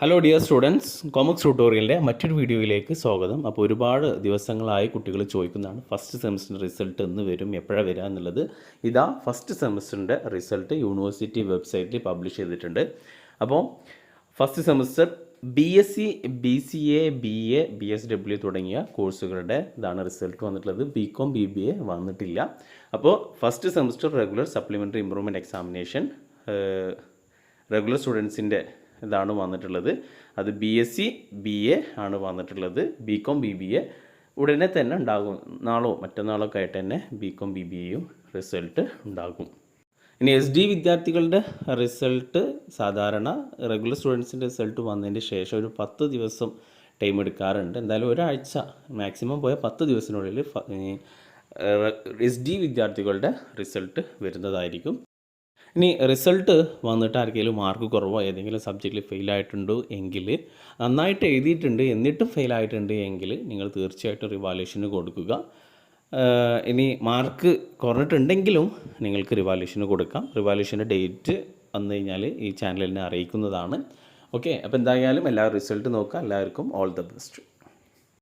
Hello dear students, കോമക്സ് ട്യൂട്ടോറിയലിൻ്റെ മറ്റൊരു വീഡിയോയിലേക്ക് സ്വാഗതം. അപ്പോൾ ഒരുപാട് ദിവസങ്ങളായി കുട്ടികൾ ചോദിക്കുന്നതാണ് ഫസ്റ്റ് സെമസ്റ്ററിൻ്റെ റിസൾട്ട് എന്ന് വരും, എപ്പോഴാണ് വരിക എന്നുള്ളത്. ഇതാ ഫസ്റ്റ് സെമസ്റ്ററിൻ്റെ റിസൾട്ട് യൂണിവേഴ്സിറ്റി വെബ്സൈറ്റിൽ പബ്ലിഷ് ചെയ്തിട്ടുണ്ട്. അപ്പോൾ first semester BSc, BCA, BA, BSW തുടങ്ങിയ കോഴ്സുകളുടെ ഇതാണ് റിസൾട്ട് വന്നിട്ടുള്ളത്. BCom, BBA വന്നിട്ടില്ല. അപ്പോൾ first semester regular supplementary improvement examination regular സ്റ്റുഡൻസിൻ്റെ ഇതാണ് വന്നിട്ടുള്ളത്. അത് BSc, BA ആണ് വന്നിട്ടുള്ളത്. BCom, BBA ഉടനെ തന്നെ ഉണ്ടാകും. നാളോ മറ്റന്നാളോ ഒക്കെ ആയിട്ട് തന്നെ BCom, BBAയും റിസൾട്ട് ഉണ്ടാകും. ഇനി SD വിദ്യാർത്ഥികളുടെ റിസൾട്ട് സാധാരണ റെഗുലർ സ്റ്റുഡൻസിൻ്റെ റിസൾട്ട് വന്നതിന് ശേഷം ഒരു 10 ദിവസം ടൈം എടുക്കാറുണ്ട്. എന്തായാലും ഒരാഴ്ച മാക്സിമം പോയ 10 ദിവസത്തിനുള്ളിൽ SD വിദ്യാർത്ഥികളുടെ റിസൾട്ട് വരുന്നതായിരിക്കും. ഇനി റിസൾട്ട് വന്നിട്ട് ആർക്കെങ്കിലും മാർക്ക് കുറവോ ഏതെങ്കിലും സബ്ജക്റ്റിൽ ഫെയിലായിട്ടുണ്ടോ എങ്കിൽ, നന്നായിട്ട് എഴുതിയിട്ടുണ്ട് എന്നിട്ടും ഫെയിലായിട്ടുണ്ട് എങ്കിൽ നിങ്ങൾ തീർച്ചയായിട്ടും റിവാലുവേഷന് കൊടുക്കുക. ഇനി മാർക്ക് കുറഞ്ഞിട്ടുണ്ടെങ്കിലും നിങ്ങൾക്ക് റിവാലുവേഷന് കൊടുക്കാം. റിവാലുവേഷൻ്റെ ഡേറ്റ് വന്നു കഴിഞ്ഞാൽ ഈ ചാനലിനെ അറിയിക്കുന്നതാണ്. ഓക്കെ, അപ്പോൾ എന്തായാലും എല്ലാവരും റിസൾട്ട് നോക്കുക. എല്ലാവർക്കും ഓൾ ദ ബെസ്റ്റ്.